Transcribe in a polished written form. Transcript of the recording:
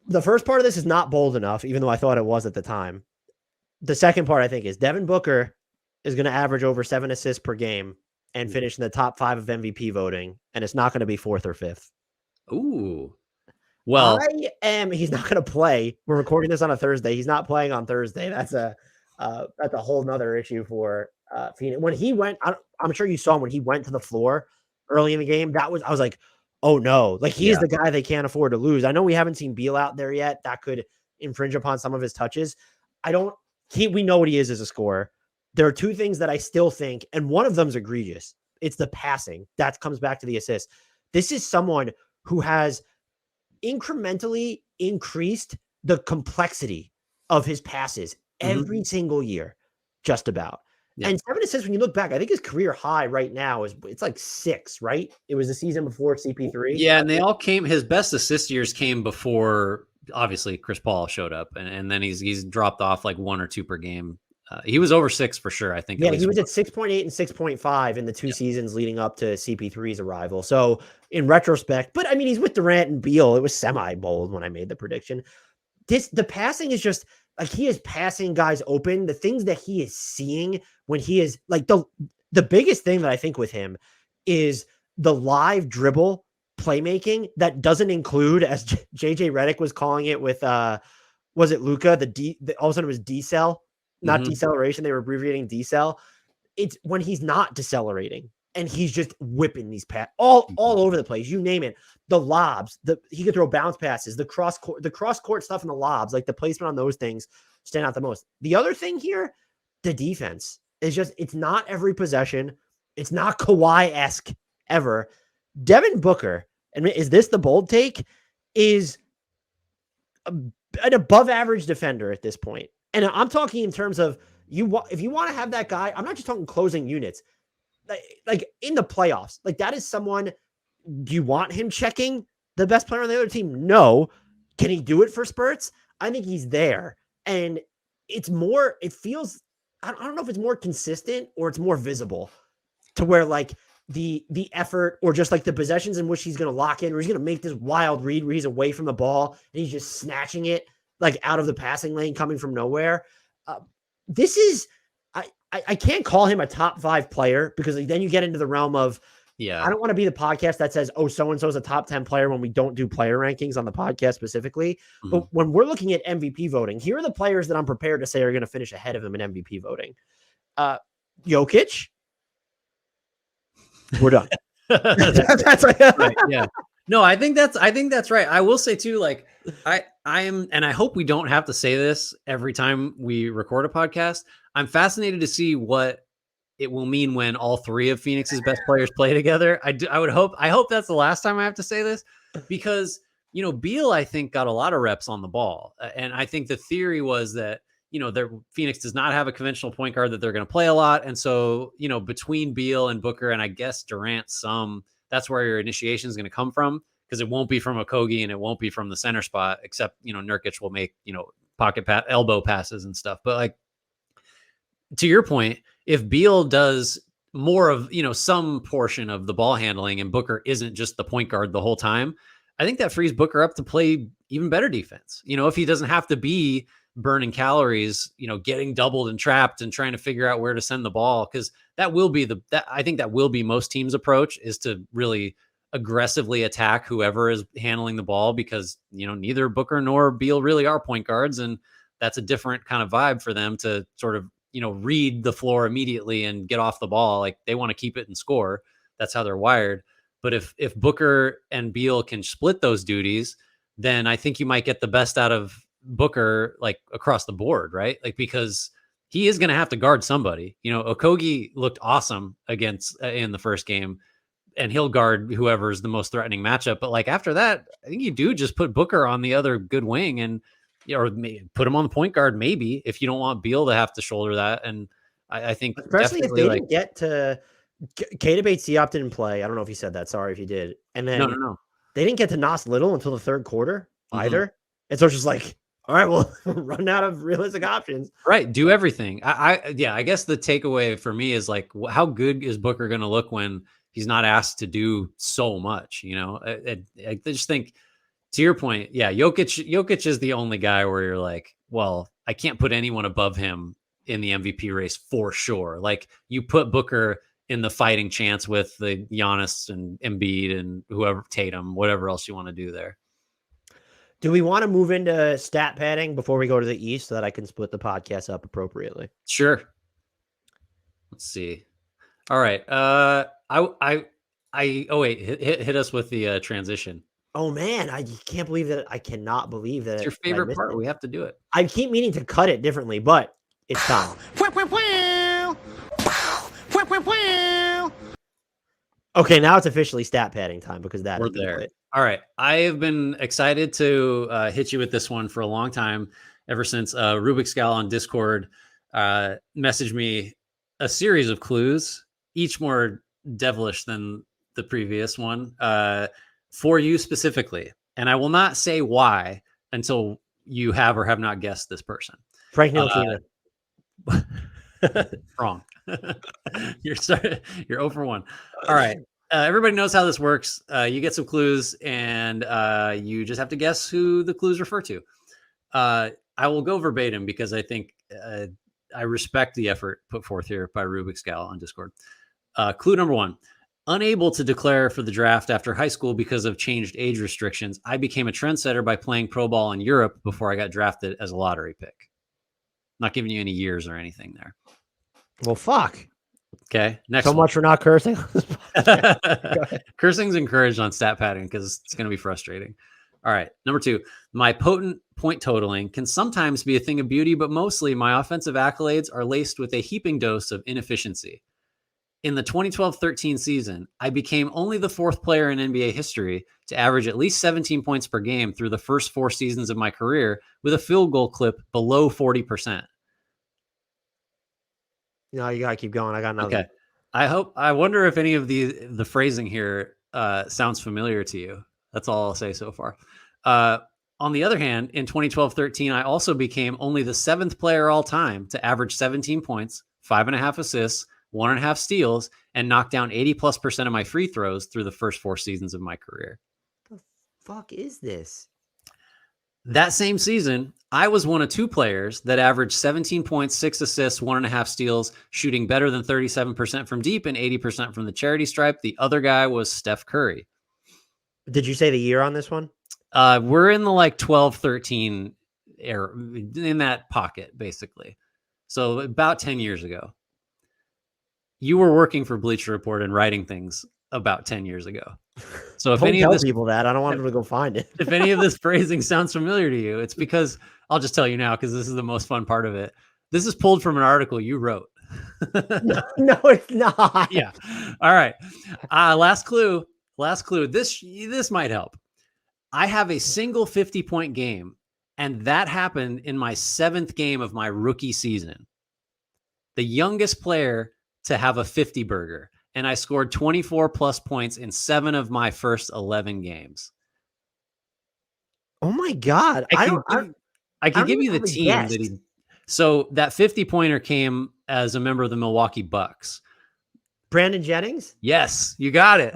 the first part of this is not bold enough, even though I thought it was at the time. The second part, I think, is Devin Booker is going to average over 7 assists per game and finish in the top 5 of MVP voting, and it's not going to be 4th or 5th. Ooh. Well, he's not going to play. We're recording this on a Thursday. He's not playing on Thursday. That's a whole nother issue for Phoenix. When he went, I'm sure you saw him when he went to the floor early in the game. I was like, oh no, like he is the guy they can't afford to lose. I know we haven't seen Beal out there yet. That could infringe upon some of his touches. We know what he is as a scorer. There are two things that I still think, and one of them is egregious. It's the passing. That comes back to the assist. This is someone who has incrementally increased the complexity of his passes every single year, just about. Yeah. And 7 assists, when you look back, I think his career high right now it's like 6, right? It was the season before CP3. Yeah, and they all came. His best assist years came before, obviously, Chris Paul showed up, and then he's dropped off like 1 or 2 per game. He was over 6 for sure, I think. Yeah, he was at 6.8 and 6.5 in the 2 seasons leading up to CP3's arrival. So in retrospect, but I mean, he's with Durant and Beal. It was semi-bold when I made the prediction. The passing is just like he is passing guys open. The things that he is seeing when he is like the biggest thing that I think with him is the live dribble playmaking that doesn't include, as JJ Redick was calling it with, was it Luka? All of a sudden it was decel. Not deceleration. They were abbreviating decel. It's when he's not decelerating and he's just whipping these all over the place. You name it. The lobs, he could throw bounce passes, the cross court stuff in the lobs, like the placement on those things stand out the most. The other thing here, the defense is just, it's not every possession. It's not Kawhi-esque ever. Devin Booker, and is this the bold take, is an above average defender at this point. And I'm talking in terms of if you want to have that guy, I'm not just talking closing units, like in the playoffs, like that is someone. Do you want him checking the best player on the other team? No. Can he do it for spurts? I think he's there. And it feels, I don't know if it's more consistent or it's more visible to where like the effort or just like the possessions in which he's going to lock in, or he's going to make this wild read where he's away from the ball and he's just snatching it like out of the passing lane coming from nowhere. This is, I can't call him a top 5 player because then you get into the realm of, I don't want to be the podcast that says, oh, so-and-so is a top 10 player when we don't do player rankings on the podcast specifically. But when we're looking at MVP voting, here are the players that I'm prepared to say are going to finish ahead of him in MVP voting. Jokic. We're done. That's right. Yeah. No, I think that's right. I will say too, like I am, and I hope we don't have to say this every time we record a podcast. I'm fascinated to see what it will mean when all 3 of Phoenix's best players play together. I hope that's the last time I have to say this, because, Beal, I think, got a lot of reps on the ball. And I think the theory was that, Phoenix does not have a conventional point guard that they're going to play a lot. And so, between Beal and Booker, and I guess Durant, that's where your initiation is going to come from, because it won't be from Okogie and it won't be from the center spot, except, Nurkic will make, pocket elbow passes and stuff. But like, to your point, if Beal does more of, some portion of the ball handling and Booker isn't just the point guard the whole time, I think that frees Booker up to play even better defense. If he doesn't have to be burning calories, getting doubled and trapped and trying to figure out where to send the ball. Cause that will be I think that will be most teams' approach, is to really aggressively attack whoever is handling the ball, because, neither Booker nor Beal really are point guards. And that's a different kind of vibe for them to sort of, read the floor immediately and get off the ball. Like, they want to keep it and score. That's how they're wired. But if Booker and Beal can split those duties, then I think you might get the best out of Booker, like across the board, right? Like, because he is going to have to guard somebody. Okogie looked awesome against in the first game, and he'll guard whoever's the most threatening matchup. But like after that, I think you do just put Booker on the other good wing, and or put him on the point guard, maybe, if you don't want Beal to have to shoulder that. And I think, especially if they didn't get to Keita Bates-Diop didn't play. I don't know if he said that. Sorry if he did. And then no. They didn't get to Nas Little until the third quarter either. And so it's just like, all right, well, run out of realistic options. Right. Do everything. I guess the takeaway for me is like, how good is Booker going to look when he's not asked to do so much? I just think To your point, yeah, Jokic is the only guy where you're like, well, I can't put anyone above him in the MVP race for sure. Like you put Booker in the fighting chance with the Giannis and Embiid and whoever, Tatum, whatever else you want to do there. Do we want to move into stat padding before we go to the East so that I can split the podcast up appropriately? Sure. Let's see. All right. Oh wait, hit us with the transition. Oh man, I can't believe that. I cannot believe that. It's your favorite part. We have to do it. I keep meaning to cut it differently, but it's time. Okay, now it's officially stat padding time because that we're there. All right. I have been excited to hit you with this one for a long time, ever since Rubik's Gal on Discord messaged me a series of clues, each more devilish than the previous one, for you specifically. And I will not say why until you have or have not guessed this person. Frank Ntilikina. Wrong. You're 0 for 1. All right. Everybody knows how this works. You get some clues and you just have to guess who the clues refer to. I will go verbatim because I think I respect the effort put forth here by Rubik's Gal on Discord. Clue number 1. Unable to declare for the draft after high school because of changed age restrictions, I became a trendsetter by playing pro ball in Europe before I got drafted as a lottery pick. Not giving you any years or anything there. Well, fuck. Okay. Next so one. much for not cursing. Cursing's encouraged on stat padding because it's going to be frustrating. All right. Number 2, my potent point totaling can sometimes be a thing of beauty, but mostly my offensive accolades are laced with a heaping dose of inefficiency. In the 2012-13 season, I became only the 4th player in NBA history to average at least 17 points per game through the first 4 seasons of my career with a field goal clip below 40%. No, you gotta keep going. I got nothing. Okay. I wonder if any of the phrasing here sounds familiar to you. That's all I'll say so far. On the other hand, in 2012-13, I also became only the 7th player all time to average 17 points, 5.5 assists, 1.5 steals, and knock down 80+% of my free throws through the first 4 seasons of my career. What the fuck is this? That same season, I was one of 2 players that averaged 17 points, 6 assists, 1.5 steals, shooting better than 37% from deep and 80% from the charity stripe. The other guy was Steph Curry. Did you say the year on this one? We're in the 12-13 era, in that pocket, basically. So about 10 years ago. You were working for Bleacher Report and writing things about 10 years ago. So if any of this, people that I don't want them to go find it. If any of this phrasing sounds familiar to you, it's because I'll just tell you now, because this is the most fun part of it. This is pulled from an article you wrote. No, it's not. Yeah. All right. Last clue. This might help. I have a single 50-point game, and that happened in my 7th game of my rookie season. The youngest player to have a 50 burger, and I scored 24+ points in 7 of my first 11 games. Oh my God. I can give you the team that he. So that 50-pointer came as a member of the Milwaukee Bucks. Brandon Jennings? Yes, you got it.